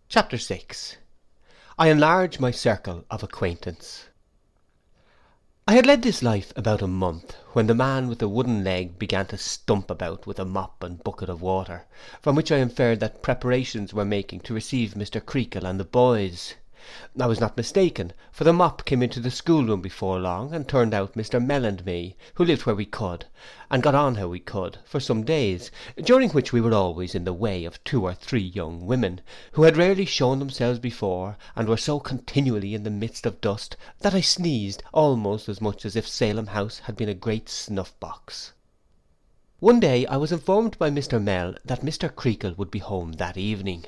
Chapter 6. I enlarge my circle of acquaintance. I had led this life about a month, when the man with the wooden leg began to stump about with a mop and bucket of water, from which I inferred that preparations were making to receive Mr. Creakle and the boys. I was not mistaken, for the mop came into the schoolroom before long, and turned out Mr. Mell and me, who lived where we could, and got on how we could, for some days, during which we were always in the way of 2 or 3 young women, who had rarely shown themselves before, and were so continually in the midst of dust, that I sneezed almost as much as if Salem House had been a great snuff-box. One day I was informed by Mr. Mell that Mr. Creakle would be home that evening.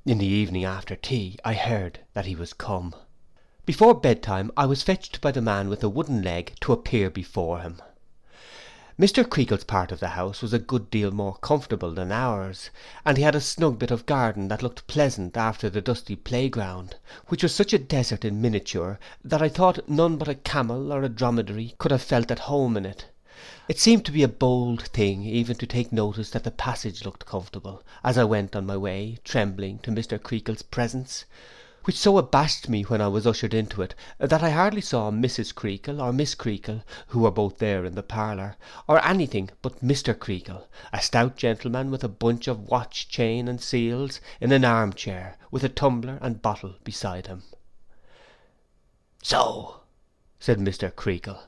In the evening after tea I heard that he was come. Before bedtime I was fetched by the man with the wooden leg to appear before him. Mr. Creakle's part of the house was a good deal more comfortable than ours, and he had a snug bit of garden that looked pleasant after the dusty playground, which was such a desert in miniature that I thought none but a camel or a dromedary could have felt at home in it. It seemed to be a bold thing even to take notice that the passage looked comfortable, as I went on my way, trembling, to Mr. Creakle's presence, which so abashed me when I was ushered into it, that I hardly saw Mrs. Creakle or Miss Creakle, who were both there in the parlour, or anything but Mr. Creakle, a stout gentleman with a bunch of watch, chain, and seals, in an arm-chair, with a tumbler and bottle beside him. "So," said Mr. Creakle,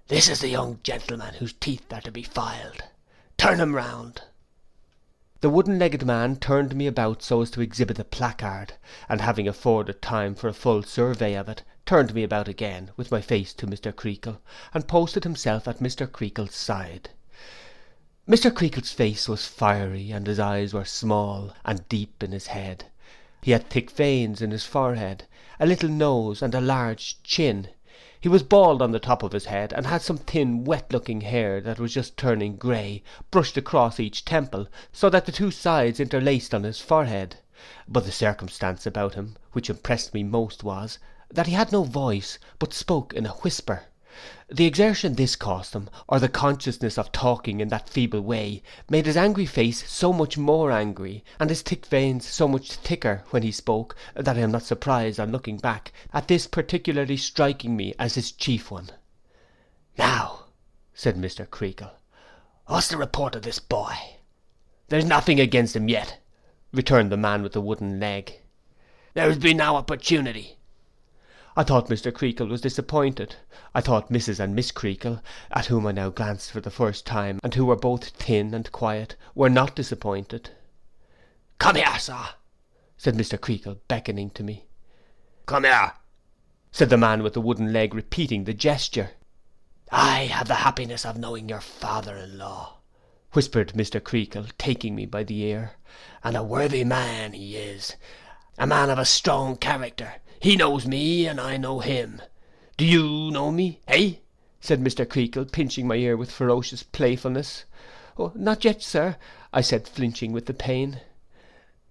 "this is the young gentleman whose teeth are to be filed. Turn him round." The wooden-legged man turned me about so as to exhibit the placard, and having afforded time for a full survey of it, turned me about again, with my face to Mr. Creakle, and posted himself at Mr. Creakle's side. Mr. Creakle's face was fiery, and his eyes were small, and deep in his head. He had thick veins in his forehead, a little nose, and a large chin. He was bald on the top of his head, and had some thin wet-looking hair that was just turning grey, brushed across each temple, so that the 2 sides interlaced on his forehead. But the circumstance about him which impressed me most was, that he had no voice, but spoke in a whisper. The exertion this cost him, or the consciousness of talking in that feeble way, made his angry face so much more angry, and his thick veins so much thicker when he spoke, that I am not surprised, on looking back, at this particularly striking me as his chief one. "Now," said Mr. Creakle, "what's the report of this boy?" "There's nothing against him yet," returned the man with the wooden leg. "There has been no opportunity." I thought Mr. Creakle was disappointed. I thought Mrs. and Miss Creakle, at whom I now glanced for the first time, and who were both thin and quiet, were not disappointed. "Come here, sir," said Mr. Creakle, beckoning to me. "Come here," said the man with the wooden leg, repeating the gesture. "I have the happiness of knowing your father-in-law," whispered Mr. Creakle, taking me by the ear, "and a worthy man he is, a man of a strong character. He knows me, and I know him. Do you know me, eh?" said Mr. Creakle, pinching my ear with ferocious playfulness. "Oh, not yet, sir," I said, flinching with the pain.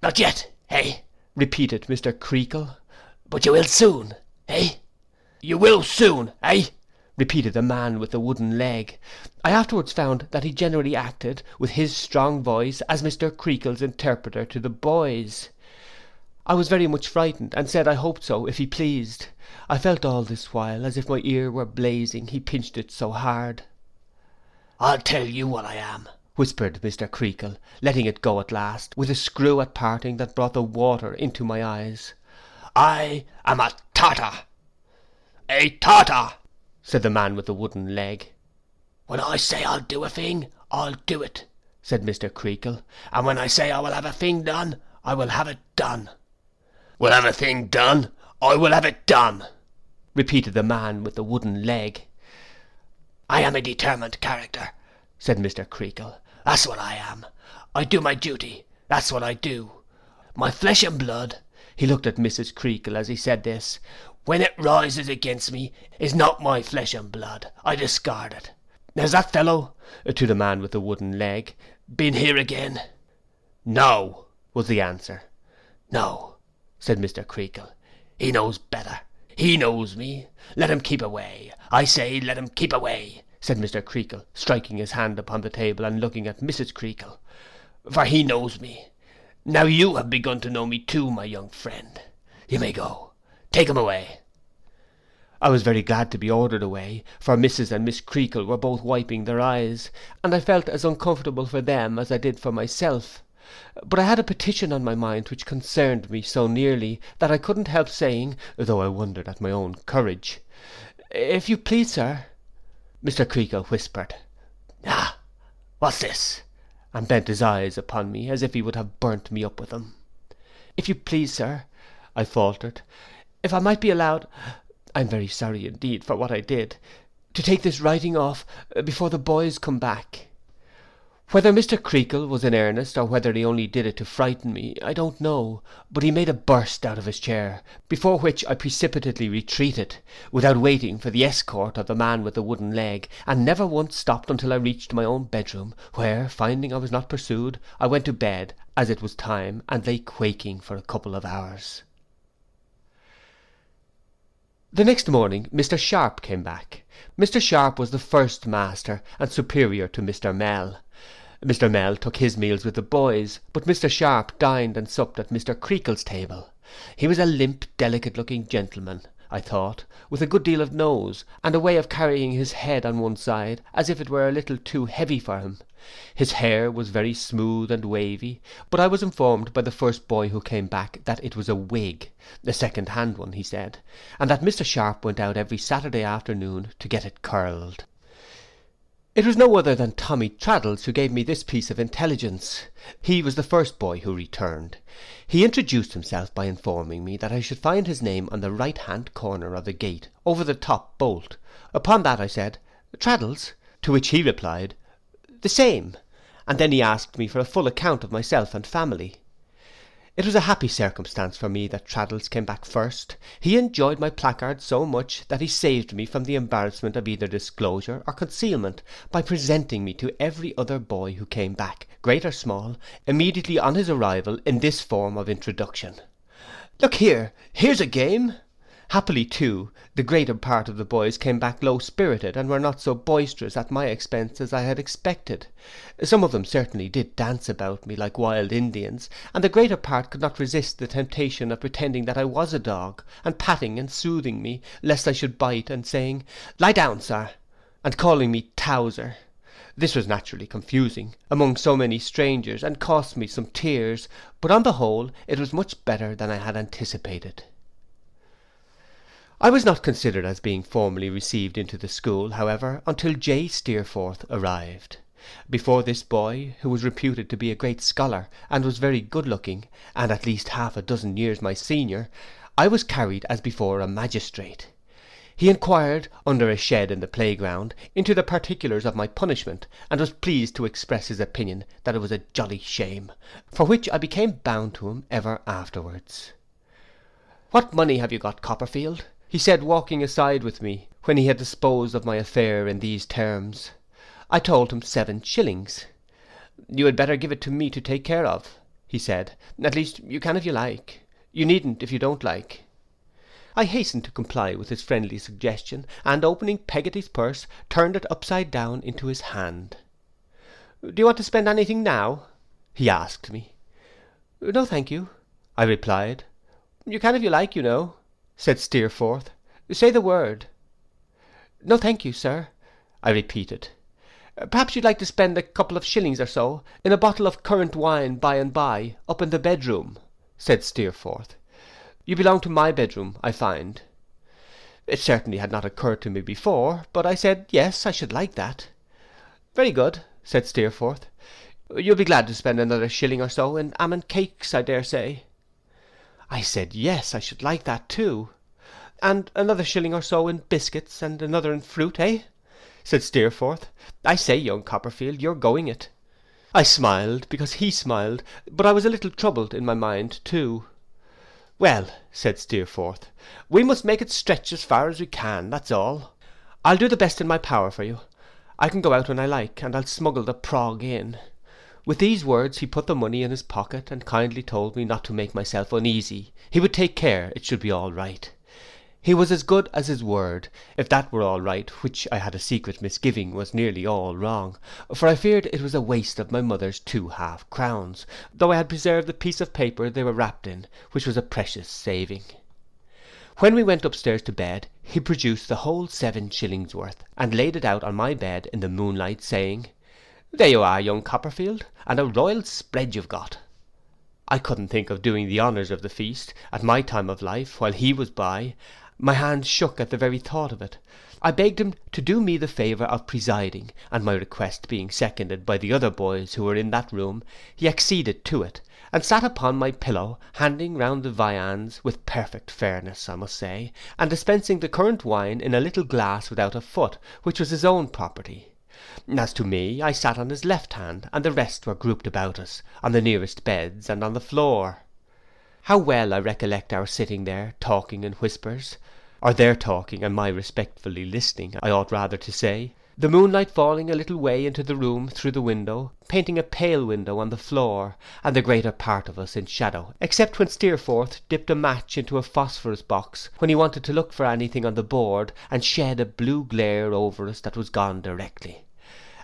"Not yet, eh?" repeated Mr. Creakle. "But you will soon, eh? You will soon, eh?" repeated the man with the wooden leg. I afterwards found that he generally acted, with his strong voice, as Mr. Creakle's interpreter to the boys. I was very much frightened, and said I hoped so, if he pleased. I felt all this while as if my ear were blazing, he pinched it so hard. "I'll tell you what I am," whispered Mr. Creakle, letting it go at last, with a screw at parting that brought the water into my eyes. "I am a Tartar." "A Tartar," said the man with the wooden leg. "When I say I'll do a thing, I'll do it," said Mr. Creakle, "and when I say I will have a thing done, I will have it done." "Will have a thing done, I will have it done," repeated the man with the wooden leg. "I am a determined character," said Mr. Creakle. "That's what I am. I do my duty, that's what I do. My flesh and blood," he looked at Mrs. Creakle as he said this, "when it rises against me, is not my flesh and blood. I discard it. Has that fellow," to the man with the wooden leg, "been here again?" "No," was the answer. "No," said Mr. Creakle. "He knows better. He knows me. Let him keep away. I say let him keep away," said Mr. Creakle, striking his hand upon the table and looking at Mrs. Creakle. "For he knows me. Now you have begun to know me too, my young friend. You may go. Take him away." I was very glad to be ordered away, for Mrs. and Miss Creakle were both wiping their eyes, and I felt as uncomfortable for them as I did for myself. But I had a petition on my mind which concerned me so nearly, that I couldn't help saying, though I wondered at my own courage, "If you please, sir." Mr. Creakle whispered, "Ah, what's this?" and bent his eyes upon me, as if he would have burnt me up with them. "If you please, sir," I faltered, "if I might be allowed, I'm very sorry indeed for what I did, to take this writing off before the boys come back." Whether Mr. Creakle was in earnest, or whether he only did it to frighten me, I don't know, but he made a burst out of his chair, before which I precipitately retreated, without waiting for the escort of the man with the wooden leg, and never once stopped until I reached my own bedroom, where, finding I was not pursued, I went to bed, as it was time, and lay quaking for a couple of hours. The next morning Mr. Sharp came back. Mr. Sharp was the first master, and superior to Mr. Mell. Mr. Mell took his meals with the boys, but Mr. Sharp dined and supped at Mr. Creakle's table. He was a limp, delicate-looking gentleman, I thought, with a good deal of nose, and a way of carrying his head on one side, as if it were a little too heavy for him. His hair was very smooth and wavy, but I was informed by the first boy who came back that it was a wig, a second-hand one, he said, and that Mr. Sharp went out every Saturday afternoon to get it curled. It was no other than Tommy Traddles who gave me this piece of intelligence. He was the first boy who returned. He introduced himself by informing me that I should find his name on the right-hand corner of the gate, over the top bolt. Upon that I said, "Traddles?" to which he replied, "The same," and then he asked me for a full account of myself and family. It was a happy circumstance for me that Traddles came back first. He enjoyed my placard so much that he saved me from the embarrassment of either disclosure or concealment, by presenting me to every other boy who came back, great or small, immediately on his arrival, in this form of introduction: "Look here, here's a game." Happily, too, the greater part of the boys came back low-spirited, and were not so boisterous at my expense as I had expected. Some of them certainly did dance about me like wild Indians, and the greater part could not resist the temptation of pretending that I was a dog, and patting and soothing me, lest I should bite, and saying, "Lie down, sir," and calling me Towser. This was naturally confusing, among so many strangers, and cost me some tears, but on the whole it was much better than I had anticipated. I was not considered as being formally received into the school, however, until J. Steerforth arrived. Before this boy, who was reputed to be a great scholar, and was very good-looking, and at least half a dozen years my senior, I was carried as before a magistrate. He inquired, under a shed in the playground, into the particulars of my punishment, and was pleased to express his opinion that it was a jolly shame, for which I became bound to him ever afterwards. "What money have you got, Copperfield?" he said, walking aside with me, when he had disposed of my affair in these terms. I told him 7 shillings. "You had better give it to me to take care of," he said. "At least you can if you like. You needn't if you don't like." I hastened to comply with his friendly suggestion, and opening Peggotty's purse, turned it upside down into his hand. "Do you want to spend anything now?" he asked me. "No, thank you," I replied. "You can if you like, you know," said Steerforth. "Say the word." "No, thank you, sir," I repeated. "Perhaps you'd like to spend a couple of shillings or so in a bottle of currant wine by and by, up in the bedroom," said Steerforth. "You belong to my bedroom, I find." It certainly had not occurred to me before, but I said, yes, I should like that. "Very good," said Steerforth. "You'll be glad to spend another shilling or so in 'am and cakes, I dare say." I said, yes, I should like that too. "And another shilling or so in biscuits, and another in fruit, eh?" said Steerforth. "I say, young Copperfield, you're going it." I smiled, because he smiled, but I was a little troubled in my mind too. "Well," said Steerforth, "we must make it stretch as far as we can, that's all. I'll do the best in my power for you. I can go out when I like, and I'll smuggle the prog in." With these words he put the money in his pocket, and kindly told me not to make myself uneasy. He would take care it should be all right. He was as good as his word, if that were all right, which I had a secret misgiving was nearly all wrong, for I feared it was a waste of my mother's 2 half-crowns, though I had preserved the piece of paper they were wrapped in, which was a precious saving. When we went upstairs to bed, he produced the whole 7 shillings worth, and laid it out on my bed in the moonlight, saying, "There you are, young Copperfield, and a royal spread you've got." I couldn't think of doing the honours of the feast, at my time of life, while he was by. My hands shook at the very thought of it. I begged him to do me the favour of presiding, and my request being seconded by the other boys who were in that room, he acceded to it, and sat upon my pillow, handing round the viands with perfect fairness, I must say, and dispensing the currant wine in a little glass without a foot, which was his own property. As to me, I sat on his left hand, and the rest were grouped about us, on the nearest beds, and on the floor. How well I recollect our sitting there, talking in whispers, or their talking and my respectfully listening, I ought rather to say, the moonlight falling a little way into the room through the window, painting a pale window on the floor, and the greater part of us in shadow, except when Steerforth dipped a match into a phosphorus box when he wanted to look for anything on the board, and shed a blue glare over us that was gone directly.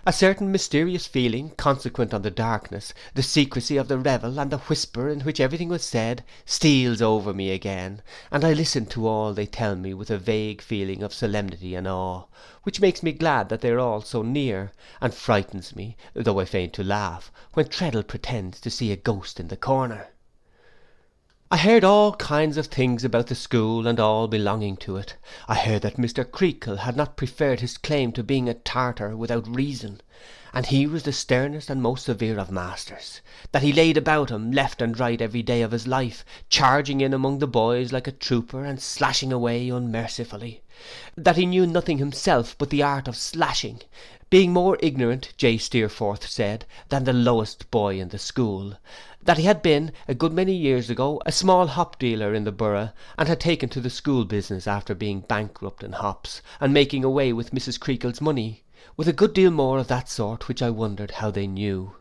A certain mysterious feeling, consequent on the darkness, the secrecy of the revel, and the whisper in which everything was said, steals over me again, and I listen to all they tell me with a vague feeling of solemnity and awe, which makes me glad that they are all so near, and frightens me, though I feign to laugh, when Treadle pretends to see a ghost in the corner. I heard all kinds of things about the school and all belonging to it. I heard that Mr. Creakle had not preferred his claim to being a Tartar without reason, and he was the sternest and most severe of masters; that he laid about him left and right every day of his life, charging in among the boys like a trooper, and slashing away unmercifully; that he knew nothing himself but the art of slashing, being more ignorant, J. Steerforth said, than the lowest boy in the school; that he had been, a good many years ago, a small hop dealer in the borough, and had taken to the school business after being bankrupt in hops, and making away with Mrs. Creakle's money, with a good deal more of that sort which I wondered how they knew.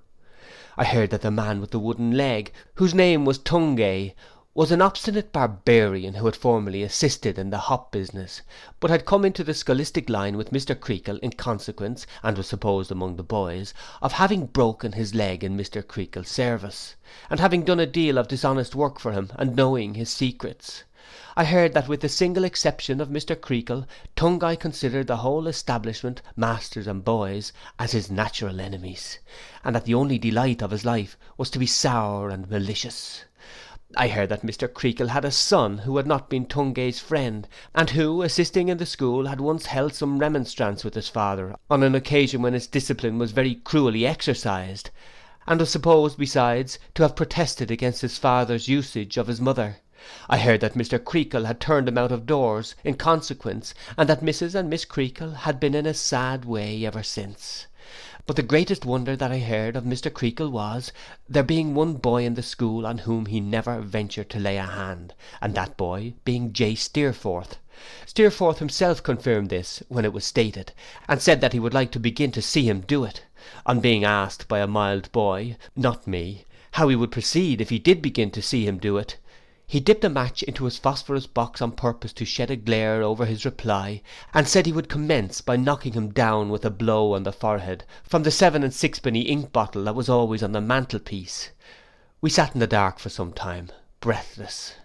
I heard that the man with the wooden leg, whose name was Tungay, was an obstinate barbarian who had formerly assisted in the hop business, but had come into the scholastic line with Mr. Creakle in consequence, and was supposed among the boys, of having broken his leg in Mr. Creakle's service, and having done a deal of dishonest work for him, and knowing his secrets. I heard that with the single exception of Mr. Creakle, Tungay considered the whole establishment, masters and boys, as his natural enemies, and that the only delight of his life was to be sour and malicious. I heard that Mr. Creakle had a son who had not been Tungay's friend, and who, assisting in the school, had once held some remonstrance with his father on an occasion when his discipline was very cruelly exercised, and was supposed, besides, to have protested against his father's usage of his mother. I heard that Mr. Creakle had turned him out of doors in consequence, and that Mrs. and Miss Creakle had been in a sad way ever since. But the greatest wonder that I heard of Mr. Creakle was, there being one boy in the school on whom he never ventured to lay a hand, and that boy being J. Steerforth. Steerforth himself confirmed this when it was stated, and said that he would like to begin to see him do it. On being asked by a mild boy, not me, how he would proceed if he did begin to see him do it, he dipped a match into his phosphorus box on purpose to shed a glare over his reply, and said he would commence by knocking him down with a blow on the forehead from the 7 and 6-penny ink bottle that was always on the mantelpiece. We sat in the dark for some time, breathless.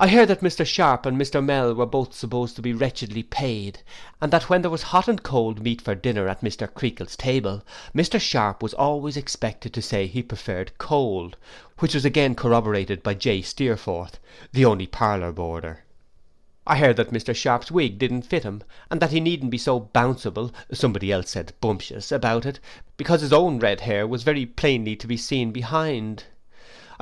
I heard that Mr. Sharp and Mr. Mell were both supposed to be wretchedly paid, and that when there was hot and cold meat for dinner at Mr. Creakle's table, Mr. Sharp was always expected to say he preferred cold, which was again corroborated by J. Steerforth, the only parlour boarder. I heard that Mr. Sharp's wig didn't fit him, and that he needn't be so bounceable, somebody else said bumptious, about it, because his own red hair was very plainly to be seen behind.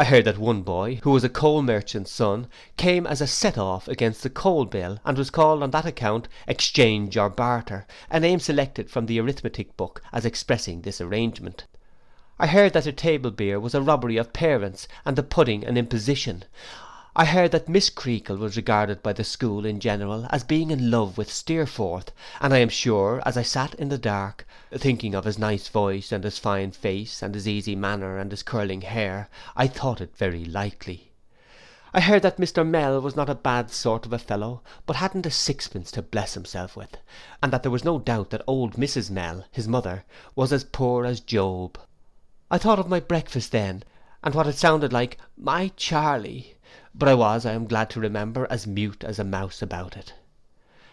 I heard that one boy, who was a coal merchant's son, came as a set-off against the coal bill, and was called on that account Exchange or Barter, a name selected from the arithmetic book as expressing this arrangement. I heard that the table beer was a robbery of parents, and the pudding an imposition. I heard that Miss Creakle was regarded by the school in general as being in love with Steerforth, and I am sure, as I sat in the dark, thinking of his nice voice and his fine face and his easy manner and his curling hair, I thought it very likely. I heard that Mr. Mell was not a bad sort of a fellow, but hadn't a sixpence to bless himself with, and that there was no doubt that old Mrs. Mell, his mother, was as poor as Job. I thought of my breakfast then, and what it sounded like, my Charlie, but I was, I am glad to remember, as mute as a mouse about it.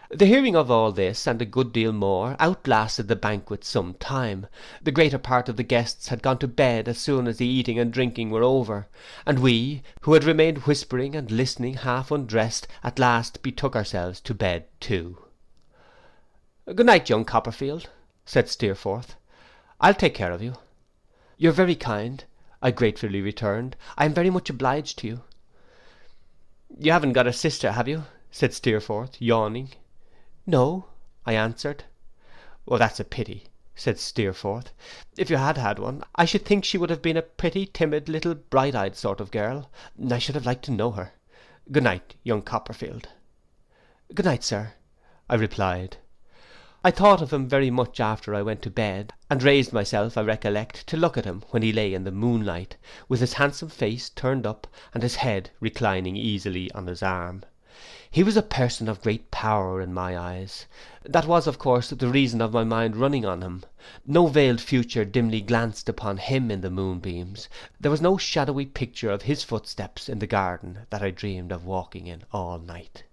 The hearing of all this, and a good deal more, outlasted the banquet some time. The greater part of the guests had gone to bed as soon as the eating and drinking were over, and we, who had remained whispering and listening half undressed, at last betook ourselves to bed too. "Good night, young Copperfield," said Steerforth. "I'll take care of you." "You're very kind," I gratefully returned. "I am very much obliged to you." "You haven't got a sister, have you?" said Steerforth, yawning. "No," I answered. "That's a pity," said Steerforth. "If you had had one, I should think she would have been a pretty, timid, little, bright-eyed sort of girl. I should have liked to know her. Good night, young Copperfield." "Good night, sir," I replied. I thought of him very much after I went to bed, and raised myself, I recollect, to look at him when he lay in the moonlight, with his handsome face turned up, and his head reclining easily on his arm. He was a person of great power in my eyes. That was, of course, the reason of my mind running on him. No veiled future dimly glanced upon him in the moonbeams. There was no shadowy picture of his footsteps in the garden that I dreamed of walking in all night.